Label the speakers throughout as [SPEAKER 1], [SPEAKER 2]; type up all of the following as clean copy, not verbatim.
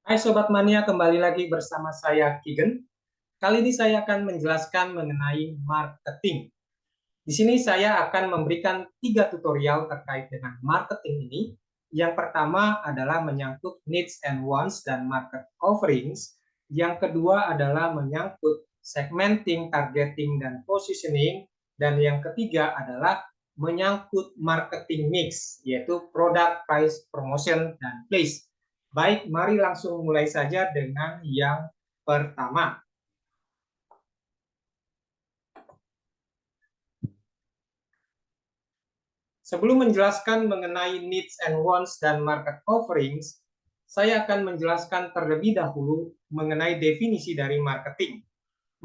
[SPEAKER 1] Hai Sobat Mania, kembali lagi bersama saya Kigen. Kali ini saya akan menjelaskan mengenai marketing. Di sini saya akan memberikan 3 tutorial terkait dengan marketing ini. Yang pertama adalah menyangkut needs and wants dan market offerings. Yang kedua adalah menyangkut segmenting, targeting, dan positioning. Dan yang ketiga adalah menyangkut marketing mix, yaitu product, price, promotion, dan place. Baik, mari langsung mulai saja dengan yang pertama. Sebelum menjelaskan mengenai needs and wants dan market offerings, saya akan menjelaskan terlebih dahulu mengenai definisi dari marketing.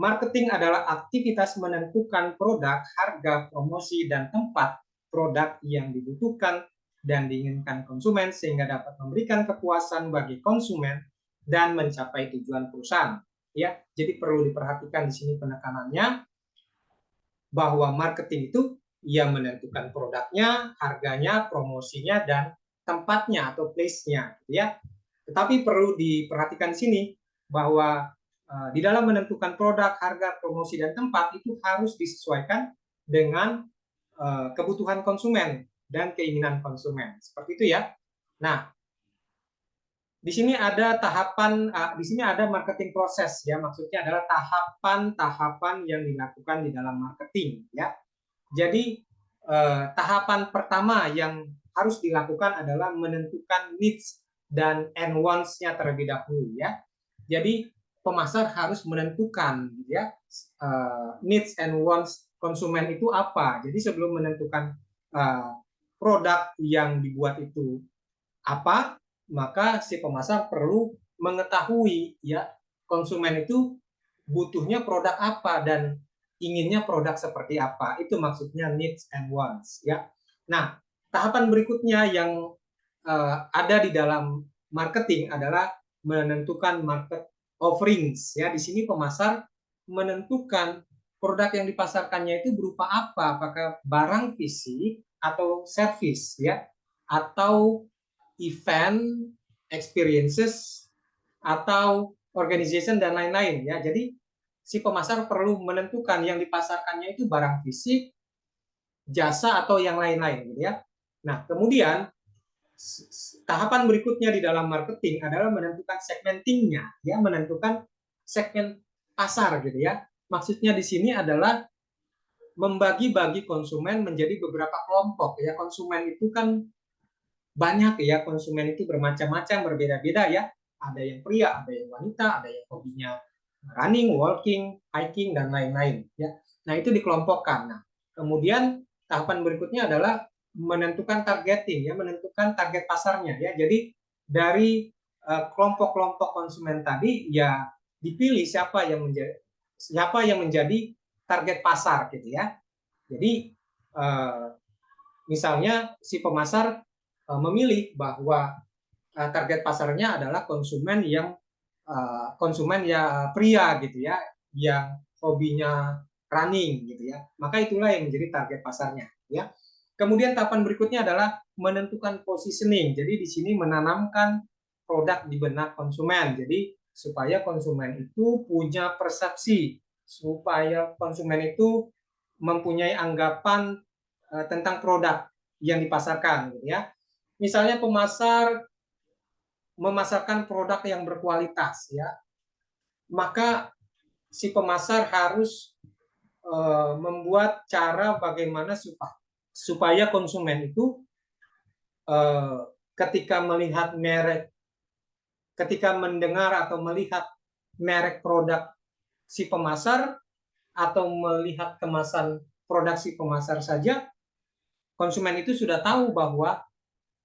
[SPEAKER 1] Marketing adalah aktivitas menentukan produk, harga, promosi, dan tempat produk yang dibutuhkan dan diinginkan konsumen sehingga dapat memberikan kepuasan bagi konsumen dan mencapai tujuan perusahaan. Ya, jadi perlu diperhatikan di sini penekanannya bahwa marketing itu ia menentukan produknya, harganya, promosinya, dan tempatnya atau place-nya, ya. Tetapi perlu diperhatikan di sini bahwa di dalam menentukan produk, harga, promosi, dan tempat itu harus disesuaikan dengan kebutuhan konsumen dan keinginan konsumen. Seperti itu ya. Nah, di sini ada tahapan, di sini ada marketing proses ya, maksudnya adalah tahapan-tahapan yang dilakukan di dalam marketing ya. Jadi tahapan pertama yang harus dilakukan adalah menentukan needs dan wants-nya terlebih dahulu ya. Jadi pemasar harus menentukan ya needs and wants konsumen itu apa. Jadi sebelum menentukan produk yang dibuat itu apa, maka si pemasar perlu mengetahui ya konsumen itu butuhnya produk apa dan inginnya produk seperti apa. Itu maksudnya needs and wants ya. Nah, tahapan berikutnya yang ada di dalam marketing adalah menentukan market offerings ya. Di sini pemasar menentukan produk yang dipasarkannya itu berupa apa, apakah barang fisik atau service ya, atau event, experiences, atau organization dan lain-lain ya. Jadi si pemasar perlu menentukan yang dipasarkannya itu barang fisik, jasa atau yang lain-lain gitu ya. Nah, kemudian tahapan berikutnya di dalam marketing adalah menentukan segmentingnya ya, menentukan segmen pasar gitu ya. Maksudnya di sini adalah membagi-bagi konsumen menjadi beberapa kelompok ya. Konsumen itu kan banyak ya, konsumen itu bermacam-macam, berbeda-beda ya. Ada yang pria, ada yang wanita, ada yang hobinya running, walking, hiking, dan lain-lain ya. Nah, itu dikelompokkan. Nah, kemudian tahapan berikutnya adalah menentukan targeting ya, menentukan target pasarnya ya. Jadi dari kelompok-kelompok konsumen tadi ya dipilih siapa yang menjadi target pasar gitu ya. Jadi misalnya si pemasar memilih bahwa target pasarnya adalah konsumen yang konsumen ya pria gitu ya, yang hobinya running gitu ya, maka itulah yang menjadi target pasarnya ya. Kemudian tahapan berikutnya adalah menentukan positioning. Jadi di sini menanamkan produk di benak konsumen. Jadi supaya konsumen itu punya persepsi, supaya konsumen itu mempunyai anggapan tentang produk yang dipasarkan gitu ya. Misalnya pemasar memasarkan produk yang berkualitas ya, maka si pemasar harus membuat cara bagaimana supaya konsumen itu ketika melihat merek, ketika mendengar atau melihat merek produk si pemasar atau melihat kemasan produk si pemasar saja, konsumen itu sudah tahu bahwa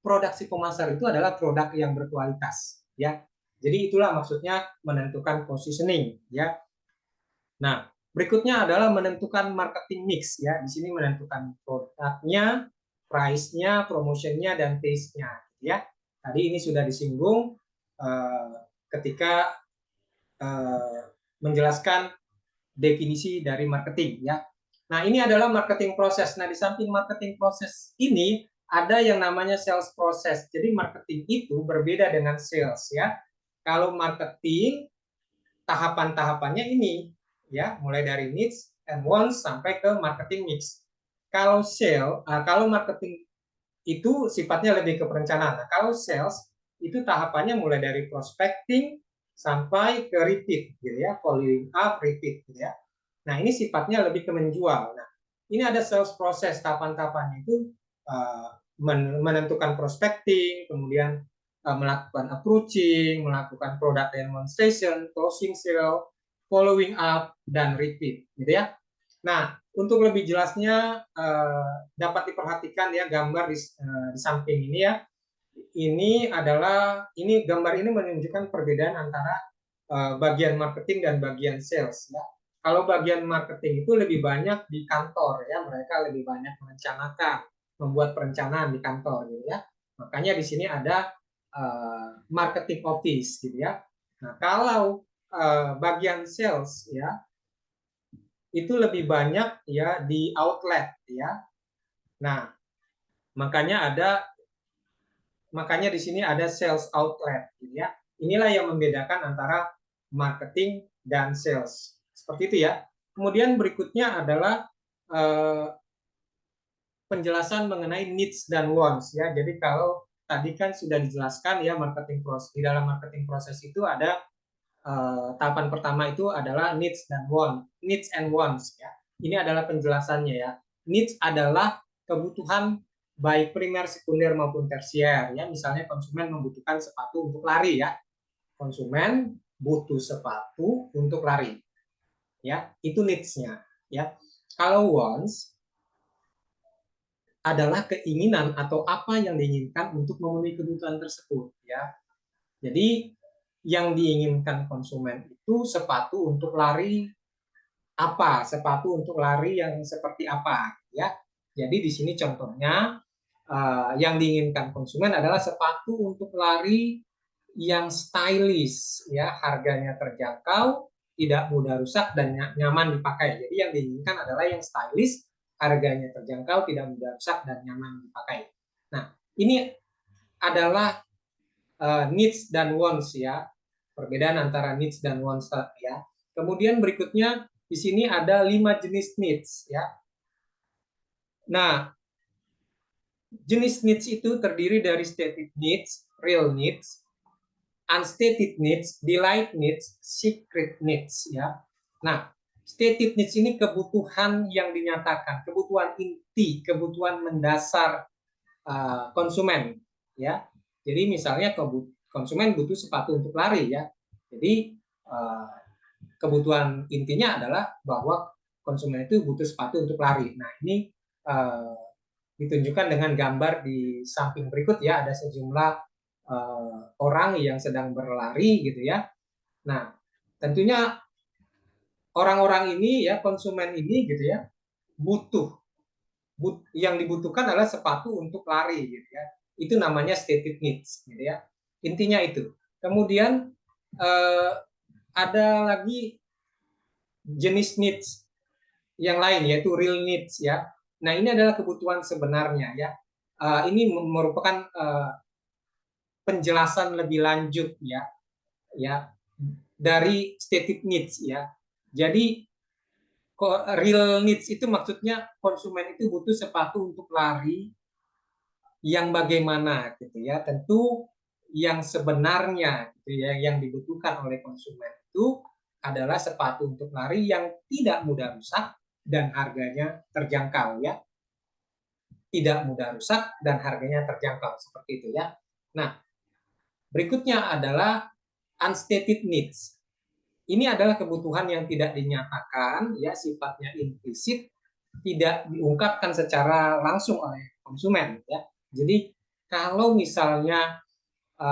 [SPEAKER 1] produk si pemasar itu adalah produk yang berkualitas ya. Jadi itulah maksudnya menentukan positioning ya. Nah, berikutnya adalah menentukan marketing mix ya. Di sini menentukan produknya, price-nya, promotion-nya, dan taste-nya ya. Tadi ini sudah disinggung ketika menjelaskan definisi dari marketing ya. Nah, ini adalah marketing proses. Nah, di samping marketing proses ini ada yang namanya sales proses. Jadi marketing itu berbeda dengan sales ya. Kalau marketing, tahapan-tahapannya ini, ya, mulai dari needs and wants sampai ke marketing mix. Kalau kalau marketing itu sifatnya lebih ke perencanaan. Nah, kalau sales itu tahapannya mulai dari prospecting sampai ke repeat, gitu ya, following up, repeat, gitu ya. Nah, ini sifatnya lebih ke menjual. Nah, ini ada sales proses, tahapan-tahapannya itu menentukan prospecting, kemudian melakukan approaching, melakukan product demonstration, closing sale, following up, dan repeat, gitu ya. Nah, untuk lebih jelasnya dapat diperhatikan ya gambar di samping ini ya. Ini gambar ini menunjukkan perbedaan antara bagian marketing dan bagian sales ya. Kalau bagian marketing itu lebih banyak di kantor ya, mereka lebih banyak merencanakan, membuat perencanaan di kantor gitu ya. Makanya di sini ada marketing office gitu ya. Nah, kalau bagian sales ya itu lebih banyak ya di outlet ya. Nah, makanya di sini ada sales outlet gitu ya. Inilah yang membedakan antara marketing dan sales. Seperti itu ya. Kemudian berikutnya adalah penjelasan mengenai needs dan wants ya. Jadi kalau tadi kan sudah dijelaskan ya marketing proses, di dalam marketing proses itu ada tahapan pertama itu adalah needs and wants ya. Ini adalah penjelasannya ya. Needs adalah kebutuhan baik primer, sekunder maupun tersier ya. Misalnya konsumen membutuhkan sepatu untuk lari ya. Konsumen butuh sepatu untuk lari. Ya, itu needs-nya ya. Kalau wants adalah keinginan atau apa yang diinginkan untuk memenuhi kebutuhan tersebut ya. Jadi yang diinginkan konsumen itu sepatu untuk lari apa, sepatu untuk lari yang seperti apa ya. Jadi di sini contohnya yang diinginkan konsumen adalah sepatu untuk lari yang stylish ya, harganya terjangkau, tidak mudah rusak dan nyaman dipakai. Jadi yang diinginkan adalah yang stylish, harganya terjangkau, tidak mudah rusak dan nyaman dipakai. Nah, ini adalah needs dan wants ya. Perbedaan antara needs dan wants ya. Kemudian berikutnya di sini ada 5 jenis needs ya. Nah, jenis needs itu terdiri dari stated needs, real needs, unstated needs, delight needs, secret needs ya. Nah, stated needs ini kebutuhan yang dinyatakan, kebutuhan inti, kebutuhan mendasar konsumen ya. Jadi misalnya konsumen butuh sepatu untuk lari ya. Jadi kebutuhan intinya adalah bahwa konsumen itu butuh sepatu untuk lari. Nah, ini ditunjukkan dengan gambar di samping berikut ya, ada sejumlah orang yang sedang berlari gitu ya. Nah, tentunya orang-orang ini ya, konsumen ini gitu ya, butuh yang dibutuhkan adalah sepatu untuk lari gitu ya. Itu namanya stated needs gitu ya. Intinya itu. Kemudian ada lagi jenis needs yang lain yaitu real needs ya. Nah, ini adalah kebutuhan sebenarnya ya. Ini merupakan penjelasan lebih lanjut ya dari stated needs ya. Jadi real needs itu maksudnya konsumen itu butuh sepatu untuk lari yang bagaimana gitu ya. Tentu yang sebenarnya gitu ya, yang dibutuhkan oleh konsumen itu adalah sepatu untuk lari yang tidak mudah rusak dan harganya terjangkau ya. Tidak mudah rusak dan harganya terjangkau seperti itu ya. Nah, berikutnya adalah unstated needs. Ini adalah kebutuhan yang tidak dinyatakan ya, sifatnya implisit, tidak diungkapkan secara langsung oleh konsumen ya. Jadi kalau misalnya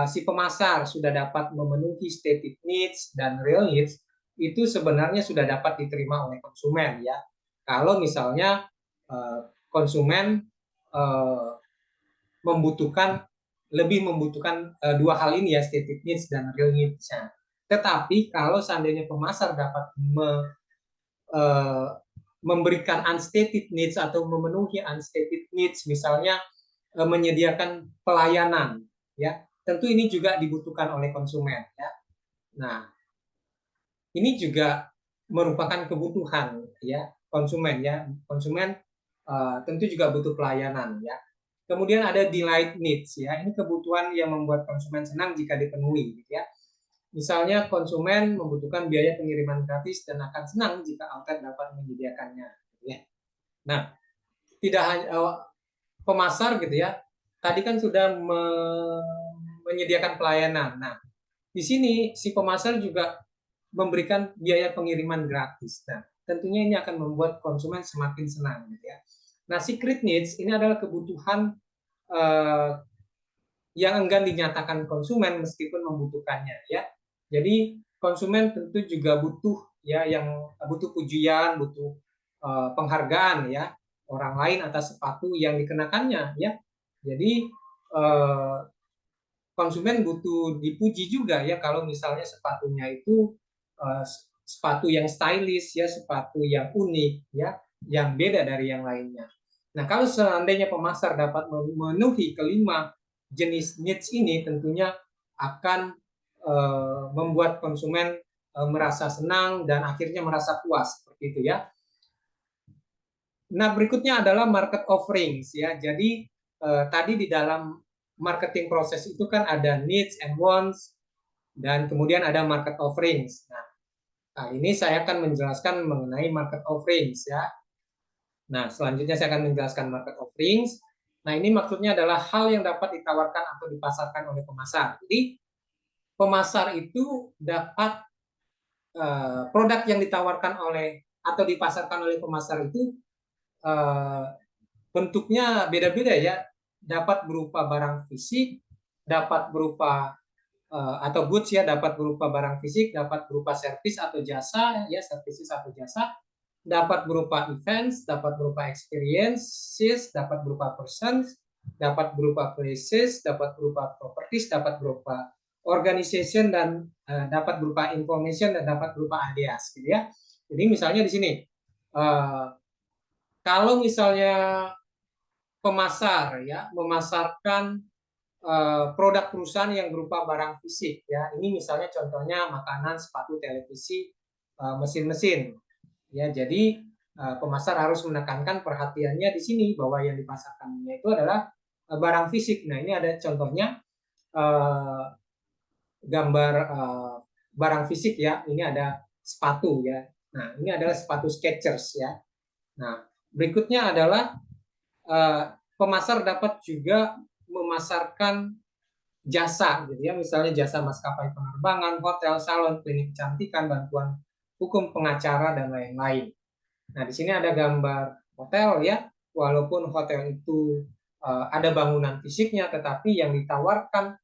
[SPEAKER 1] si pemasar sudah dapat memenuhi stated needs dan real needs, itu sebenarnya sudah dapat diterima oleh konsumen ya. Kalau misalnya konsumen lebih membutuhkan dua hal ini ya, stated needs dan real needs-nya. Tetapi kalau seandainya pemasar dapat memberikan unstated needs atau memenuhi unstated needs, misalnya menyediakan pelayanan ya, tentu ini juga dibutuhkan oleh konsumen ya. Nah, ini juga merupakan kebutuhan ya konsumen ya. Konsumen tentu juga butuh pelayanan ya. Kemudian ada delight needs ya. Ini kebutuhan yang membuat konsumen senang jika dipenuhi gitu ya. Misalnya konsumen membutuhkan biaya pengiriman gratis dan akan senang jika outlet dapat menyediakannya gitu ya. Nah, tidak hanya pemasar gitu ya. Tadi kan sudah menyediakan pelayanan. Nah, di sini si pemasar juga memberikan biaya pengiriman gratis. Nah, tentunya ini akan membuat konsumen semakin senang gitu ya. Nah, secret needs ini adalah kebutuhan yang enggan dinyatakan konsumen meskipun membutuhkannya ya. Jadi konsumen tentu juga butuh ya yang butuh pujian, butuh penghargaan ya orang lain atas sepatu yang dikenakannya ya. Jadi konsumen butuh dipuji juga ya kalau misalnya sepatunya itu sepatu yang stylish ya, sepatu yang unik ya, yang beda dari yang lainnya. Nah, kalau seandainya pemasar dapat memenuhi kelima jenis needs ini, tentunya akan membuat konsumen merasa senang dan akhirnya merasa puas seperti itu ya. Nah, berikutnya adalah market offerings ya. Jadi tadi di dalam marketing proses itu kan ada needs and wants dan kemudian ada market offerings. Nah, kali ini saya akan menjelaskan mengenai market offerings ya. Nah, selanjutnya saya akan menjelaskan market offerings. Nah, ini maksudnya adalah hal yang dapat ditawarkan atau dipasarkan oleh pemasar. Jadi, pemasar itu dapat produk yang ditawarkan oleh atau dipasarkan oleh pemasar itu bentuknya beda-beda ya. Dapat berupa barang fisik, dapat berupa atau goods ya, dapat berupa barang fisik, dapat berupa servis atau jasa ya, services atau jasa, dapat berupa events, dapat berupa experiences, dapat berupa persons, dapat berupa places, dapat berupa properties, dapat berupa organization dan dapat berupa information dan dapat berupa ideas gitu ya. Jadi misalnya di sini kalau misalnya pemasar ya memasarkan produk perusahaan yang berupa barang fisik ya. Ini misalnya contohnya makanan, sepatu, televisi, mesin-mesin. Ya, jadi pemasar harus menekankan perhatiannya di sini bahwa yang dipasarkannya itu adalah barang fisik. Nah, ini ada contohnya gambar barang fisik ya. Ini ada sepatu ya. Nah, ini adalah sepatu Skechers ya. Nah, berikutnya adalah pemasar dapat juga memasarkan jasa gitu ya, misalnya jasa maskapai penerbangan, hotel, salon, klinik kecantikan, bantuan hukum, pengacara dan lain-lain. Nah, di sini ada gambar hotel ya, walaupun hotel itu ada bangunan fisiknya, tetapi yang ditawarkan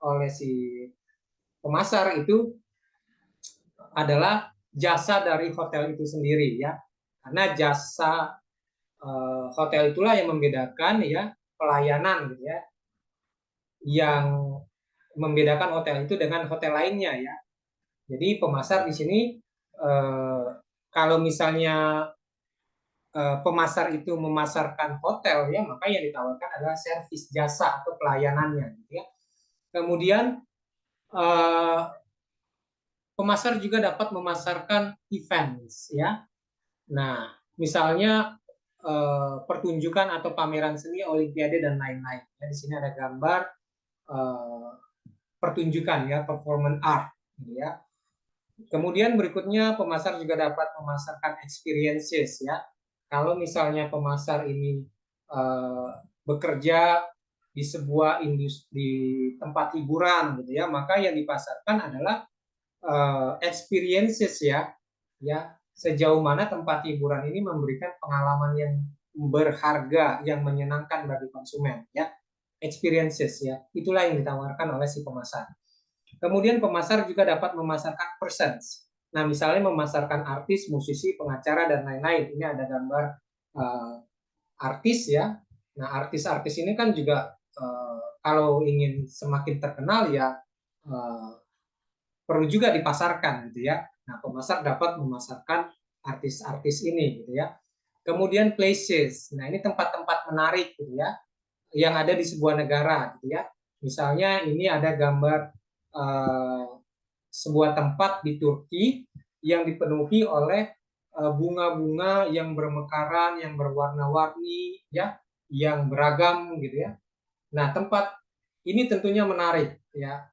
[SPEAKER 1] oleh si pemasar itu adalah jasa dari hotel itu sendiri ya, karena jasa hotel itulah yang membedakan ya pelayanan gitu ya, yang membedakan hotel itu dengan hotel lainnya ya. Jadi pemasar di sini kalau misalnya pemasar itu memasarkan hotel ya, maka yang ditawarkan adalah servis jasa atau pelayanannya gitu ya. Kemudian pemasar juga dapat memasarkan events ya. Nah, misalnya pertunjukan atau pameran seni, olimpiade dan lain-lain. Ya, di sini ada gambar pertunjukan ya, performance art gitu ya. Kemudian berikutnya pemasar juga dapat memasarkan experiences ya. Kalau misalnya pemasar ini bekerja di sebuah industri tempat hiburan gitu ya, maka yang dipasarkan adalah experiences ya. Ya, sejauh mana tempat hiburan ini memberikan pengalaman yang berharga, yang menyenangkan bagi konsumen ya. Experiences ya. Itulah yang ditawarkan oleh si pemasar. Kemudian pemasar juga dapat memasarkan persons. Nah, misalnya memasarkan artis, musisi, pengacara, dan lain-lain. Ini ada gambar artis ya. Nah, artis-artis ini kan juga kalau ingin semakin terkenal ya perlu juga dipasarkan gitu ya. Nah, pemasar dapat memasarkan artis-artis ini gitu ya. Kemudian places. Nah, ini tempat-tempat menarik gitu ya yang ada di sebuah negara gitu ya. Misalnya ini ada gambar sebuah tempat di Turki yang dipenuhi oleh bunga-bunga yang bermekaran, yang berwarna-warni, ya, yang beragam gitu ya. Nah, tempat ini tentunya menarik ya.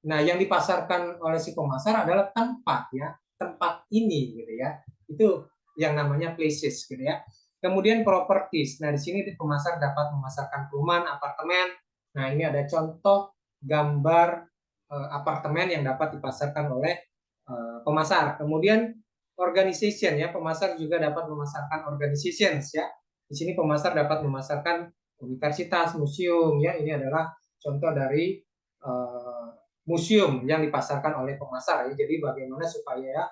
[SPEAKER 1] Nah, yang dipasarkan oleh si pemasar adalah tempat ya, tempat ini gitu ya. Itu yang namanya places gitu ya. Kemudian properties. Nah, di sini pemasar dapat memasarkan perumahan, apartemen. Nah, ini ada contoh gambar apartemen yang dapat dipasarkan oleh pemasar. Kemudian organization ya, pemasar juga dapat memasarkan organizations ya. Di sini pemasar dapat memasarkan universitas, museum ya. Ini adalah contoh dari museum yang dipasarkan oleh pemasar ya. Jadi bagaimana supaya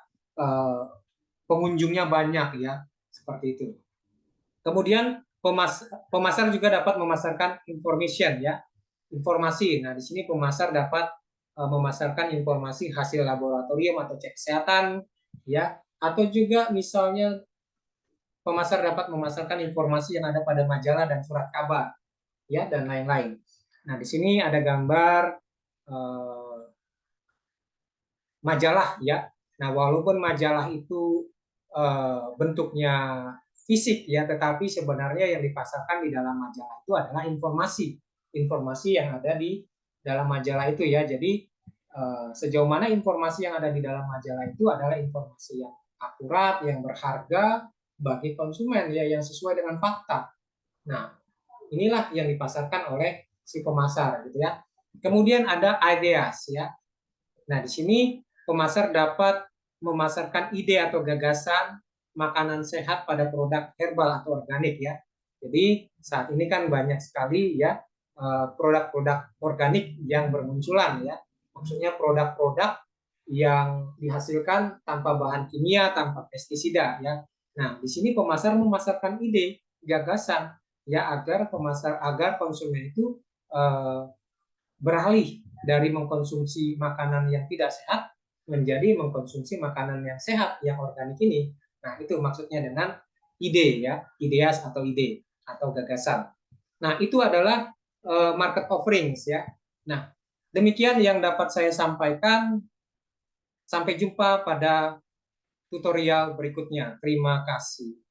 [SPEAKER 1] pengunjungnya banyak ya, seperti itu. Kemudian pemasar juga dapat memasarkan information ya, informasi. Nah, di sini pemasar dapat memasarkan informasi hasil laboratorium atau cek kesehatan ya, atau juga misalnya pemasar dapat memasarkan informasi yang ada pada majalah dan surat kabar ya, dan lain-lain. Nah, di sini ada gambar majalah ya. Nah, walaupun majalah itu bentuknya fisik ya, tetapi sebenarnya yang dipasarkan di dalam majalah itu adalah informasi yang ada di dalam majalah itu ya. Jadi sejauh mana informasi yang ada di dalam majalah itu adalah informasi yang akurat, yang berharga bagi konsumen ya, yang sesuai dengan fakta. Nah, inilah yang dipasarkan oleh si pemasar gitu ya. Kemudian ada ideas ya. Nah, di sini pemasar dapat memasarkan ide atau gagasan makanan sehat pada produk herbal atau organik ya. Jadi saat ini kan banyak sekali ya produk-produk organik yang bermunculan ya. Maksudnya produk-produk yang dihasilkan tanpa bahan kimia, tanpa pestisida ya. Nah, di sini pemasar memasarkan ide, gagasan ya agar konsumen itu beralih dari mengkonsumsi makanan yang tidak sehat menjadi mengkonsumsi makanan yang sehat, yang organik ini. Nah, itu maksudnya dengan ide ya, ideas atau ide atau gagasan. Nah, itu adalah market offerings ya. Nah, demikian yang dapat saya sampaikan. Sampai jumpa pada tutorial berikutnya. Terima kasih.